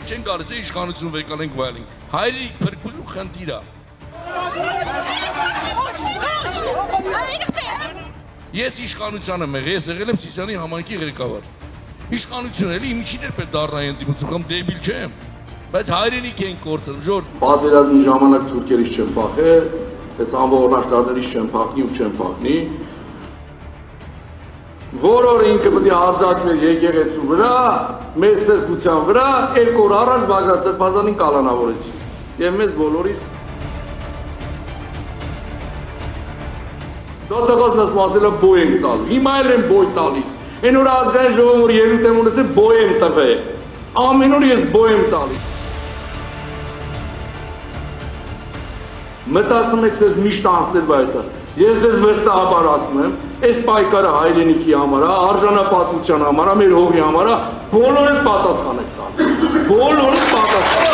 չեն գալիս իշխանություն վեկանենք վայելենք։ Հայրիկ փրկելու խնդիր է։ Ես իշխանության եմ եղել, ես եղել եմ Սիսիանի համայնքի ղեկավար։ Իշխանություն էլի իմիջիներ պետք դառնային դիմություն, կամ դեբիլ չեմ, բայց հայրենիք են կորցրել, ժորդ։ Պատերազմի ժամանակ թուրքերից չեմ փախել, այս անողնաշ տարիներից չեմ փախնի ու չեմ փախնի։ Որ ինքը պետք է հարձակվեր եկեղեցու վրա, մեր սրբության վրա, 2 օր առաջ Բագրատ Սրբազանին կալանավորեցին։ Եվ մեզ բոլորից դատողած մեզ մասելը բոյ ենք տալու, հիմա էլ են բոյ տալիս, են որ ազգային ժողովում որ ելույթ եմ ունեցել բոյ եմ տվել, ամեն օր ես բոյ եմ տալիս։ Մտածում եք ես միշտ անցնել բայտը, ես դες վստահաբար ասում եմ, այս պայքարը հայրենիքի համար է, արժանապատվության համար է, մեր հողի համար է, բոլորը պատասխան եք տալու, բոլորը պատասխան։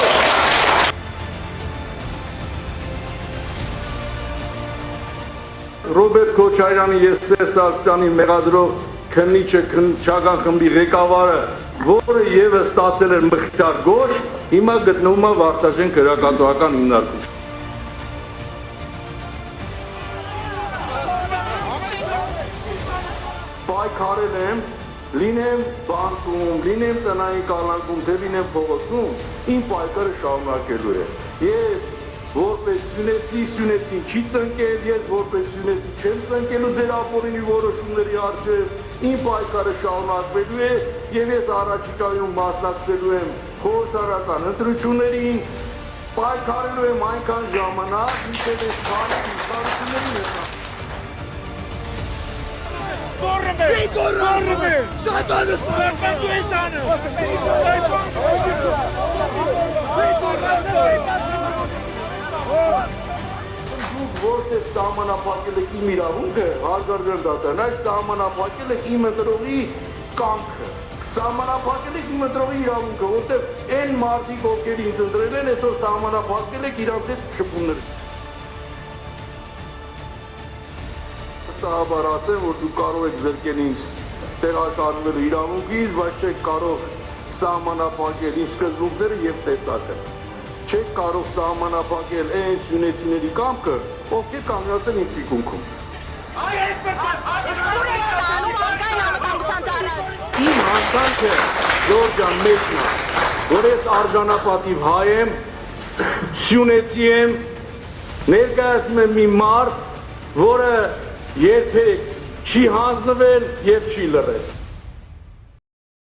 Ռոբերտ Քոչարյանի եւ Սերժ Սարգսյանի մեղադրող քննիչը քննչական խմբի ղեկավարը, որը եւս ստացել էր մխիթար գոչ, հիմա գտնվում է Վարդաշեն քրեակատվական հիմնարկում։ Պայքարել եմ, լինեմ բանկում, լինեմ տնային կալանքում, թե լինեմ փողոցում, իմ պայքարը շարունակելու է։ Ես որպես սյունեցին չի ծնկել, ես որպես սյունեցի չեմ ծնկելու ձեր ապօրինի որոշումների առջև, իմ պայքարը շարունակվելու է եւ ես առաջիկայում մասնակցելու եմ խորհրդարական ընտրություններին, պայքարելու եմ այնքան ժամանակ, մինչեւ այս բանակցությունների մեկնարկը։ Որտեղ սահմանափակել եք իմ իրավունքը, հարգարժան դատան, այդ սահմանափակել եք իմ ընտրողի կամքը, սահմանափակել եք իմ ընտրողի իրավունքը, որտեղ այն մարդիկ, ովքեր ինձ ընտրել են, այսօր սահմանափակել եք իրանց հետ շփումներ։ Վստահաբար ասեմ, որ դուք կարող եք զրկել ինձ տեղաշարժվելու իրավունքից, բայց չեք կարող սահմանափակել իմ սկզբունքները եւ տեսակը։ Չեք կարող սահմանափակել այն սյունեցիների կամքը, ովքեր կանգնած են իմ թիկունքում։ Իմ հանցանքը Ժորժան մեջն է, որ ես արժանապատիվ հայ եմ, սյունեցի եմ, ներկայացնում եմ մի մարդ, որը երբեք չի հանձնվել եւ չի լռել։